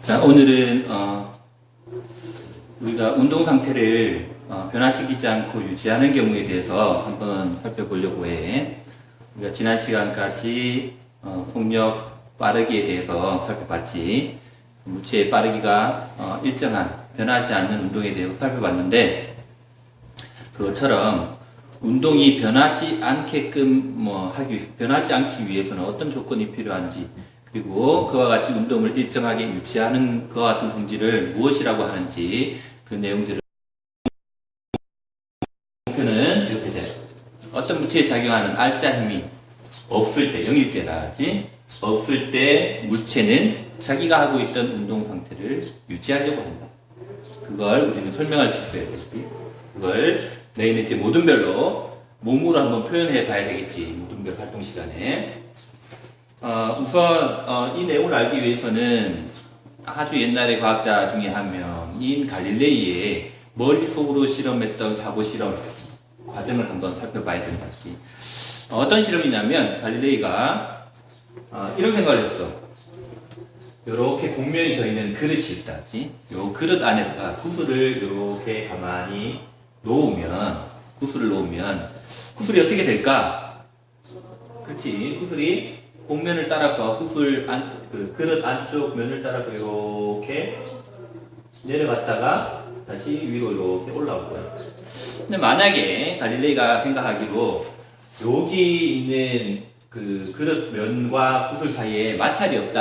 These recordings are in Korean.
자, 오늘은 우리가 운동 상태를 변화시키지 않고 유지하는 경우에 대해서 한번 살펴보려고 해. 우리가 지난 시간까지 속력 빠르기에 대해서 살펴봤지. 물체의 빠르기가 일정한 변하지 않는 운동에 대해서 살펴봤는데, 그것처럼 운동이 변하지 않게끔 변하지 않기 위해서는 어떤 조건이 필요한지, 그리고 그와 같이 운동을 일정하게 유지하는 그와 같은 성질을 무엇이라고 하는지 그 내용들을 목표는 이렇게 돼. 어떤 물체에 작용하는 알짜 힘이 없을 때, 0일 때라지 없을 때 물체는 자기가 하고 있던 운동 상태를 유지하려고 한다. 그걸 우리는 설명할 수 있어야 되겠지. 그걸 너희는 이제 모든 별로 몸으로 한번 표현해 봐야 되겠지. 모든 별 활동 시간에. 우선 이 내용을 알기 위해서는 아주 옛날의 과학자 중에 한 명인 갈릴레이의 머릿속으로 실험했던 사고 실험 과정을 한번 살펴봐야 된다. 어떤 실험이냐면 갈릴레이가 이런 생각을 했어. 요렇게 곡면이 져 있는 그릇이 있다. 요 그릇 안에다가 구슬을 요렇게 가만히 놓으면 구슬이 어떻게 될까? 그렇지. 구슬이 곡면을 따라서 그릇 안쪽 면을 따라서 이렇게 내려갔다가 다시 위로 이렇게 올라올 거야. 근데 만약에 갈릴레이가 생각하기로 여기 있는 그 그릇 면과 구슬 사이에 마찰력이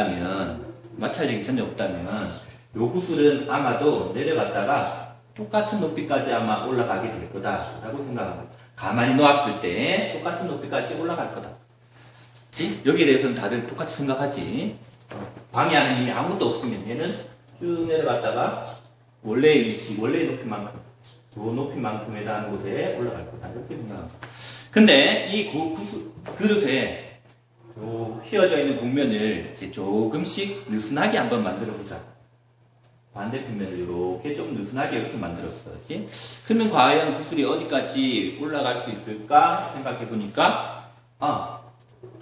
전혀 없다면 요 구슬은 아마도 내려갔다가 똑같은 높이까지 아마 올라가게 될 거다라고 생각합니다. 가만히 놓았을 때 똑같은 높이까지 올라갈 거다. 여기에 대해서는 다들 똑같이 생각하지. 방해하는 힘이 아무것도 없으면 얘는 쭉 내려갔다가 원래의 위치, 원래의 높이만큼, 그 높이만큼에 해당하는 곳에 올라갈 거다. 이렇게 생각합니다. 근데 이 그릇에 휘어져 있는 곡면을 이제 조금씩 느슨하게 한번 만들어 보자. 반대편면을 이렇게 좀 느슨하게 이렇게 만들었어. 그러면 과연 구슬이 어디까지 올라갈 수 있을까 생각해 보니까,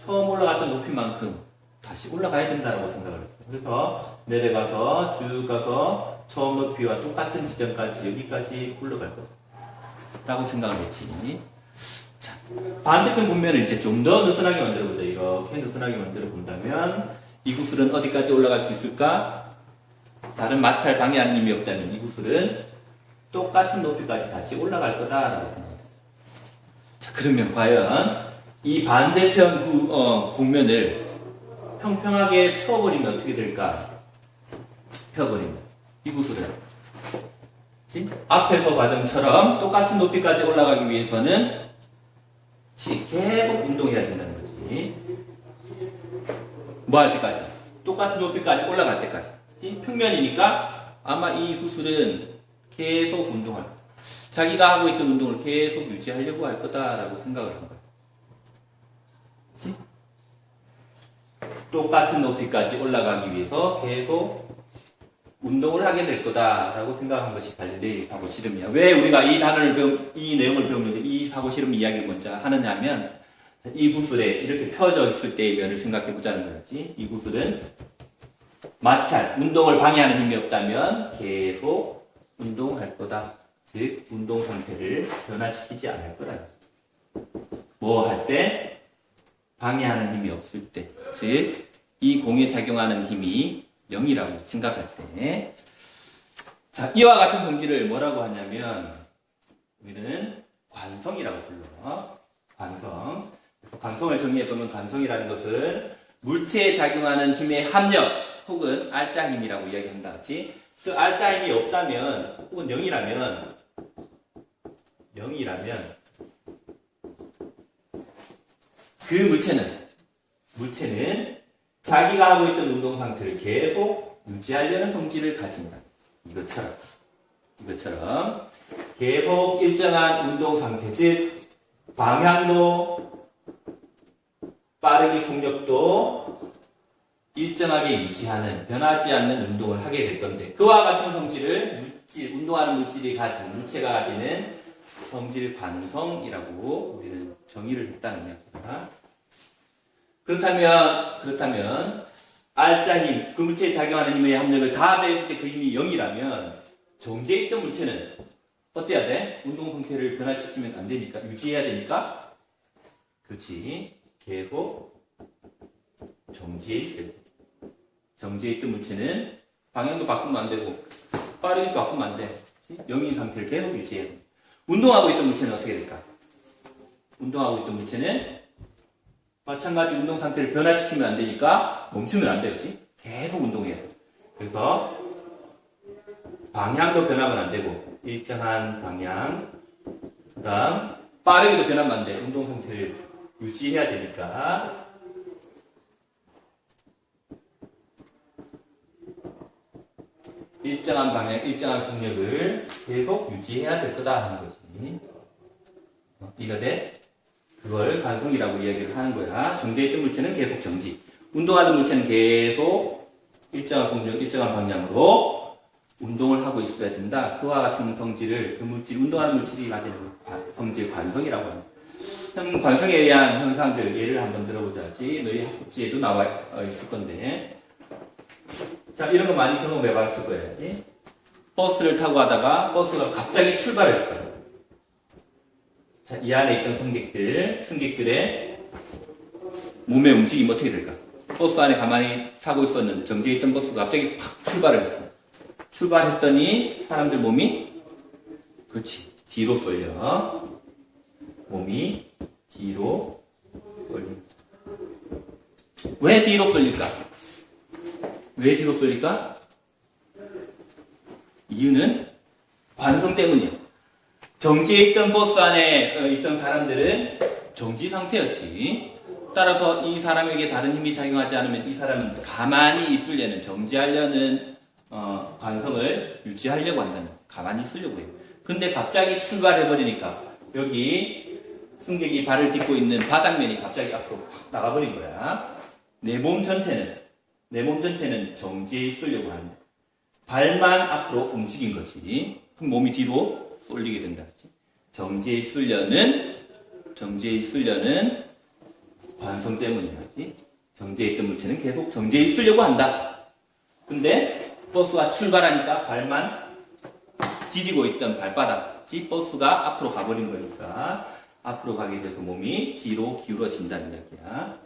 처음 올라갔던 높이만큼 다시 올라가야 된다고 생각을 했어. 그래서 내려가서 쭉 가서 처음 높이와 똑같은 지점까지 여기까지 올라갈 거다 라고 생각을 했지. 자, 반대편 곡면을 이제 좀 더 느슨하게 만들어 보자. 이렇게 느슨하게 만들어 본다면 이 구슬은 어디까지 올라갈 수 있을까? 다른 마찰 방해하는 힘이 없다면 이 구슬은 똑같은 높이까지 다시 올라갈 거다라고 생각했어. 자, 그러면 과연 이 반대편 곡면을 평평하게 펴버리면 어떻게 될까? 펴버리면 이 구슬은 앞에서 과정처럼 똑같은 높이까지 올라가기 위해서는 계속 운동해야 된다는 거지. 뭐 할 때까지? 똑같은 높이까지 올라갈 때까지. 평면이니까 아마 이 구슬은 계속 운동할 거다. 자기가 하고 있던 운동을 계속 유지하려고 할 거다라고 생각을 한 거야. 똑같은 높이까지 올라가기 위해서 계속 운동을 하게 될 거다라고 생각한 것이 갈릴레이 사고 실험이야. 왜 우리가 이 내용을 배우면서 이 사고 실험 이야기를 먼저 하느냐면, 이 구슬에 이렇게 펴져 있을 때의 면을 생각해 보자는 거지. 이 구슬은 운동을 방해하는 힘이 없다면 계속 운동할 거다. 즉, 운동 상태를 변화시키지 않을 거라. 뭐 할 때? 방해하는 힘이 없을 때. 즉, 이 공에 작용하는 힘이 0이라고 생각할 때. 자, 이와 같은 성질을 뭐라고 하냐면, 우리는 관성이라고 불러. 관성. 그래서 관성을 정리해보면 관성이라는 것은 물체에 작용하는 힘의 합력, 혹은 알짜 힘이라고 이야기한다. 그치? 그 알짜 힘이 없다면, 혹은 0이라면, 그 물체는 자기가 하고 있던 운동 상태를 계속 유지하려는 성질을 가진다. 이것처럼 계속 일정한 운동 상태, 즉 방향도, 빠르기 속력도 일정하게 유지하는, 변하지 않는 운동을 하게 될 건데, 그와 같은 성질을 운동하는 물체가 가지는 성질 관성이라고 우리는 정의를 했다는 이야기입니다. 그렇다면 R자 힘, 그 물체에 작용하는 힘의 합력을 다 더했을 때 그 힘이 0이라면 정지해 있던 물체는 어때야 돼? 운동 상태를 변화시키면 안 되니까, 유지해야 되니까, 그렇지. 계속 정지해 있어요. 정지해 있던 물체는 방향도 바꾸면 안 되고, 빠르게 바꾸면 안 돼. 0인 상태를 계속 유지해야 돼. 운동하고 있던 물체는 어떻게 될까? 운동하고 있던 물체는 마찬가지 운동 상태를 변화시키면 안 되니까 멈추면 안 되겠지? 계속 운동해야 돼. 그래서 방향도 변하면 안 되고, 일정한 방향, 그 다음 빠르게도 변하면 안 돼. 운동 상태를 유지해야 되니까. 일정한 방향, 일정한 속력을 계속 유지해야 될 거다 하는 거지. 이해가 돼? 그걸 관성이라고 이야기를 하는 거야. 정지해있던 물체는 계속 정지. 운동하는 물체는 계속 일정한 속력, 일정한 방향으로 운동을 하고 있어야 된다. 그와 같은 성질을, 그 물질, 운동하는 물질이 가지는 성질 관성이라고 합니다. 관성에 의한 현상들, 예를 한번 들어보자지. 너희 학습지에도 나와 있을 건데. 자, 이런 거 많이 경험해 봤을 거야지. 버스를 타고 가다가 버스가 갑자기 출발했어. 자, 이 안에 있던 승객들의 몸의 움직임이 어떻게 될까? 버스 안에 가만히 타고 있었는데 정지해 있던 버스가 갑자기 팍 출발을 했어. 출발했더니 사람들 몸이, 그렇지, 뒤로 쏠려. 몸이 뒤로 쏠립니다. 왜 뒤로 쏠릴까? 왜 뒤로 쏠릴까? 이유는 관성 때문이야. 정지해 있던 버스 안에 있던 사람들은 정지 상태였지. 따라서 이 사람에게 다른 힘이 작용하지 않으면 이 사람은 가만히 있으려는, 정지하려는 관성을 유지하려고 한다는, 가만히 있으려고 해요. 근데 갑자기 출발해버리니까 여기 승객이 발을 딛고 있는 바닥면이 갑자기 앞으로 확 나가버린 거야. 내 몸 전체는 정지해 있으려고 하는데 발만 앞으로 움직인 거지. 그럼 몸이 뒤로 쏠리게 된다. 정지해 있으려는 관성 때문이야지. 정지해 있던 물체는 계속 정지해 있으려고 한다. 근데 버스가 출발하니까 발만 디디고 있던 발바닥, 버스가 앞으로 가버린 거니까 앞으로 가게 돼서 몸이 뒤로 기울어진다는 이야기야.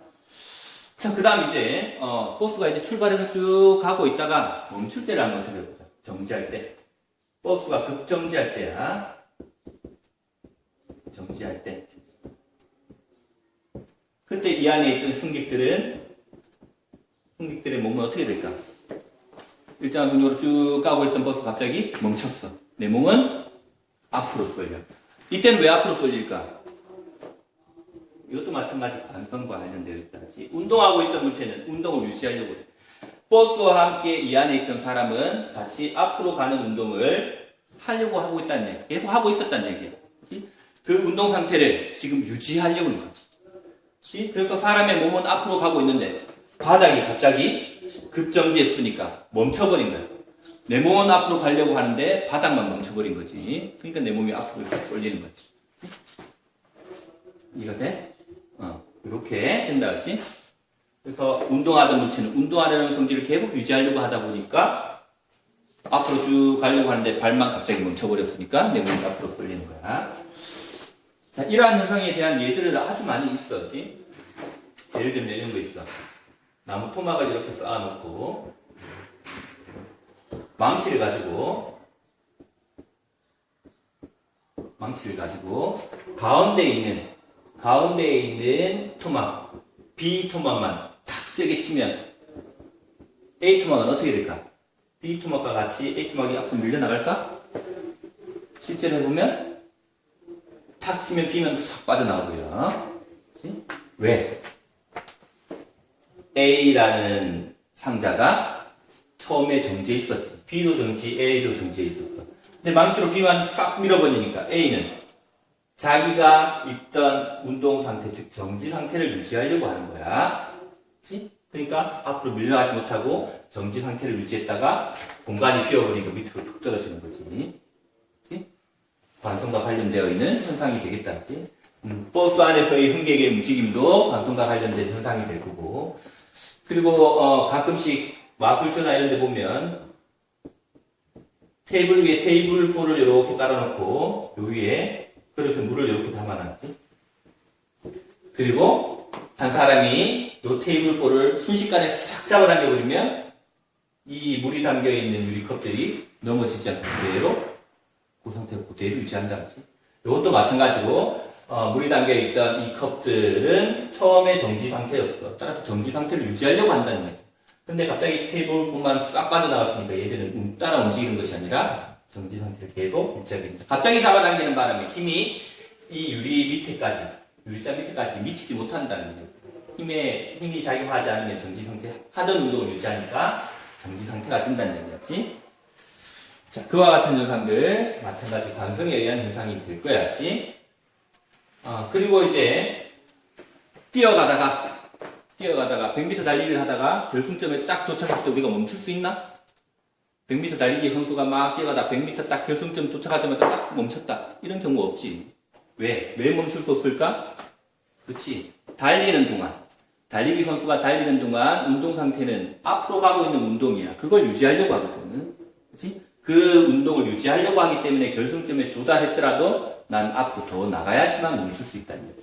자, 그 다음 이제 버스가 이제 출발해서 쭉 가고 있다가 멈출 때를 한번 생각해보자. 정지할 때. 버스가 급정지할 때야. 정지할 때. 그때 이 안에 있던 승객들의 몸은 어떻게 될까? 일정한 속력으로 쭉 가고 있던 버스가 갑자기 멈췄어. 내 몸은 앞으로 쏠려. 이때는 왜 앞으로 쏠릴까? 이것도 마찬가지 관성과 관련되어 있다지. 운동하고 있던 물체는 운동을 유지하려고 해. 버스와 함께 이 안에 있던 사람은 같이 앞으로 가는 운동을 하려고 하고 있다는 얘기. 계속 하고 있었다는 얘기야. 그치? 그 운동 상태를 지금 유지하려고 하는 거지. 그래서 사람의 몸은 앞으로 가고 있는데 바닥이 갑자기 급정지했으니까 멈춰버린 거야. 내 몸은 앞으로 가려고 하는데 바닥만 멈춰버린 거지. 그러니까 내 몸이 앞으로 이렇게 쏠리는 거지. 이해가 돼? 이렇게 된다, 그치? 그래서 운동하던 물체는 운동하려는 성질을 계속 유지하려고 하다 보니까 앞으로 쭉 가려고 하는데 발만 갑자기 멈춰버렸으니까 내 몸이 앞으로 쏠리는 거야. 자, 이러한 현상에 대한 예들은 아주 많이 있어, 그치? 예를 들면 이런 거 있어. 나무 토막을 이렇게 쌓아놓고 망치를 가지고 가운데에 있는 토막, B 토막만 탁 세게 치면 A 토막은 어떻게 될까? B 토막과 같이 A 토막이 앞으로 밀려나갈까? 실제로 해보면 탁 치면 B면 싹 빠져나오고요. 왜? A라는 상자가 처음에 정지해 있었지. B도 정지, A도 정지해 있었어. 근데 망치로 B만 싹 밀어버리니까 A는 자기가 있던 운동 상태, 즉 정지 상태를 유지하려고 하는 거야. 그치? 그러니까 앞으로 밀려나지 못하고 정지 상태를 유지했다가 공간이 비어버리고 밑으로 툭 떨어지는 거지. 그치? 관성과 관련되어 있는 현상이 되겠다. 그치? 버스 안에서의 승객의 움직임도 관성과 관련된 현상이 될 거고, 그리고 가끔씩 마술쇼나 이런 데 보면 테이블 위에 테이블볼을 이렇게 깔아놓고 요 위에 그릇에 물을 이렇게 담아놨지. 그리고 한 사람이 요 테이블볼을 순식간에 싹 잡아당겨버리면 이 물이 담겨있는 유리컵들이 넘어지지 않고 그대로 그 상태로 그대로 유지한다는 거지. 이것도 마찬가지로 물이 담겨있던 이 컵들은 처음에 정지 상태였어. 따라서 정지 상태를 유지하려고 한다는 거야. 근데 갑자기 테이블볼만 싹 빠져나갔으니까 얘들은 따라 움직이는 것이 아니라 정지 상태를 계속 유지하게 됩니다. 갑자기 잡아당기는 바람에 힘이 이 유리 밑에까지, 유리자 밑에까지 미치지 못한다는 거예요. 힘이 작용하지 않으면 정지 상태, 하던 운동을 유지하니까 정지 상태가 된다는 얘기였지. 자, 그와 같은 현상들, 마찬가지 관성에 의한 현상이 될 거야지. 그리고 이제, 뛰어가다가 100m 달리기를 하다가 결승점에 딱 도착했을 때 우리가 멈출 수 있나? 100m 달리기 선수가 막 뛰어가다 100m 딱 결승점 도착하자마자 딱 멈췄다. 이런 경우 없지. 왜 멈출 수 없을까? 그렇지. 달리기 선수가 달리는 동안 운동 상태는 앞으로 가고 있는 운동이야. 그걸 유지하려고 하거든. 그렇지? 그 운동을 유지하려고 하기 때문에 결승점에 도달했더라도 난 앞으로 더 나가야지만 멈출 수 있다는 거야.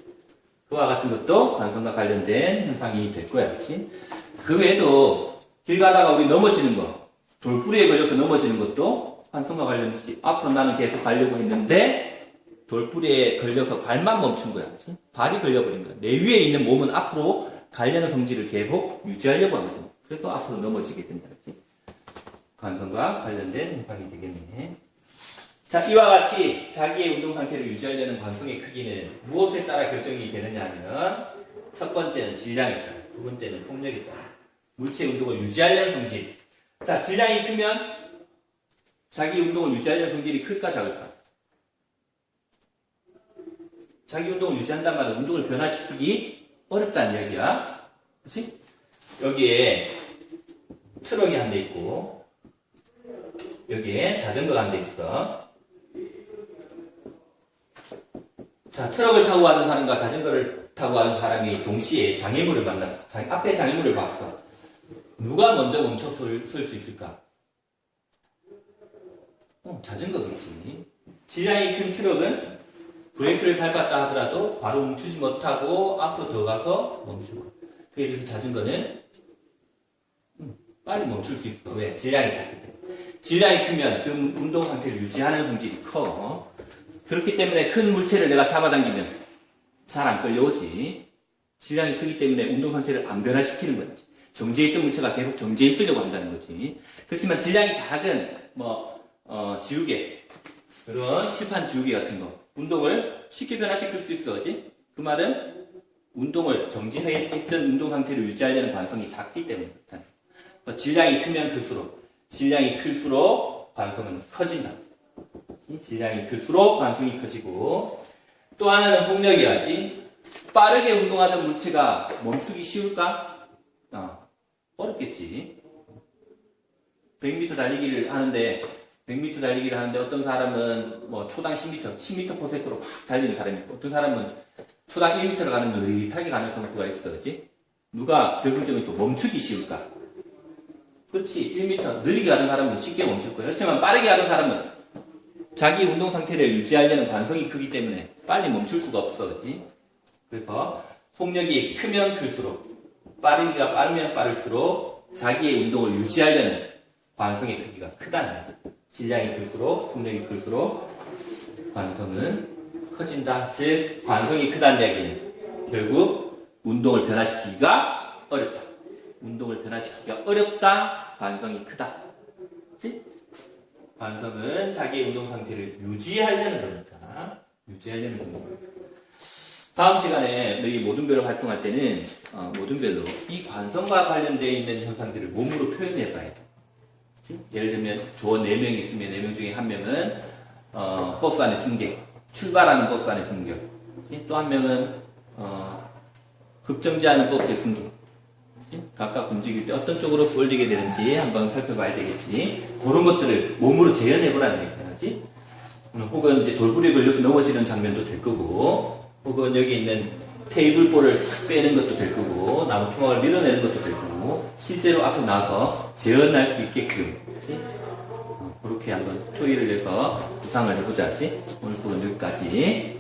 그와 같은 것도 관성과 관련된 현상이 될 거야. 그렇지? 그 외에도 길 가다가 우리 넘어지는 거, 돌뿌리에 걸려서 넘어지는 것도 관성과 관련돼서 앞으로 나는 계속 가려고 했는데 돌뿌리에 걸려서 발만 멈춘 거야. 그렇지? 발이 걸려버린 거야. 내 위에 있는 몸은 앞으로 가려는 성질을 계속 유지하려고 하거든. 그래서 앞으로 넘어지게 된다. 그렇지? 관성과 관련된 현상이 되겠네. 자, 이와 같이 자기의 운동 상태를 유지하려는 관성의 크기는 무엇에 따라 결정이 되느냐 하면 첫 번째는 질량에 따라, 두 번째는 폭력에 따라. 물체의 운동을 유지하려는 성질. 자, 질량이 크면 자기 운동을 유지하려는 성질이 클까 작을까? 자기 운동을 유지한단 말은 운동을 변화시키기 어렵다는 얘기야. 그치? 여기에 트럭이 한 대 있고 여기에 자전거가 한 대 있어. 자, 트럭을 타고 가는 사람과 자전거를 타고 가는 사람이 동시에 장애물을 만났어. 앞에 장애물을 봤어. 누가 먼저 멈춰 쓸 수 있을까? 자전거겠지. 질량이 큰 트럭은 브레이크를 밟았다 하더라도 바로 멈추지 못하고 앞으로 더 가서 멈추고. 그에 비해서 자전거는 빨리 멈출 수 있어. 왜? 질량이 작기 때문에. 질량이 크면 그 운동 상태를 유지하는 성질이 커. 그렇기 때문에 큰 물체를 내가 잡아당기면 잘 안 끌려오지. 질량이 크기 때문에 운동 상태를 안 변화시키는 거지. 정지해 있던 물체가 계속 정지해 있으려고 한다는 거지. 그렇지만 질량이 작은 지우개, 그런 칠판 지우개 같은 거 운동을 쉽게 변화시킬 수 있어. 그지? 그 말은 운동을 정지해 있던 운동 상태를 유지하려는 관성이 작기 때문에 그렇다. 질량이 크면 질량이 클수록 관성은 커진다. 질량이 클수록 관성이 커지고, 또 하나는 속력이야지. 빠르게 운동하던 물체가 멈추기 쉬울까? 어렵겠지. 100m 달리기를 하는데 어떤 사람은 초당 10m 퍼센트로 확 달리는 사람이 있고, 어떤 사람은 초당 1m를 가는 느릿하게 가는 선수가 있어. 그렇지? 누가 결승점에서 멈추기 쉬울까? 그렇지. 1m 느리게 가는 사람은 쉽게 멈출 거야. 그렇지만 빠르게 가는 사람은 자기 운동 상태를 유지하려는 관성이 크기 때문에 빨리 멈출 수가 없어. 그렇지? 그래서 속력이 크면 클수록, 빠르기가 빠르면 빠를수록 자기의 운동을 유지하려는 관성의 크기가 크다는 거죠. 질량이 클수록, 속력이 클수록 관성은 커진다. 즉, 관성이 크다는 얘기는 결국 운동을 변화시키기가 어렵다. 운동을 변화시키기가 어렵다. 관성이 크다. 그치? 관성은 자기의 운동 상태를 유지하려는 거니까. 유지하려는 거니까. 다음 시간에 너희 모든별로 활동할 때는 모든별로 이 관성과 관련되어 있는 현상들을 몸으로 표현해 봐야 돼. 예를 들면 조원 4명이 있으면 4명 중에 1명은 버스 안에 승객, 출발하는 버스 안에 승객, 또 1명은 급정지하는 버스의 승객. 각각 움직일 때 어떤 쪽으로 쏠리게 되는지 한번 살펴봐야 되겠지. 그런 것들을 몸으로 재현해보라는 얘기지. 혹은 이제 돌부리에 걸려서 넘어지는 장면도 될 거고, 혹은 여기 있는 테이블볼을 싹 빼는 것도 될 거고, 나무 토막을 밀어내는 것도 될 거고, 실제로 앞으로 나와서 재현할 수 있게끔, 그치? 그렇게 한번 토의를 해서 구상을 해보자지. 오늘 수업은 여기까지.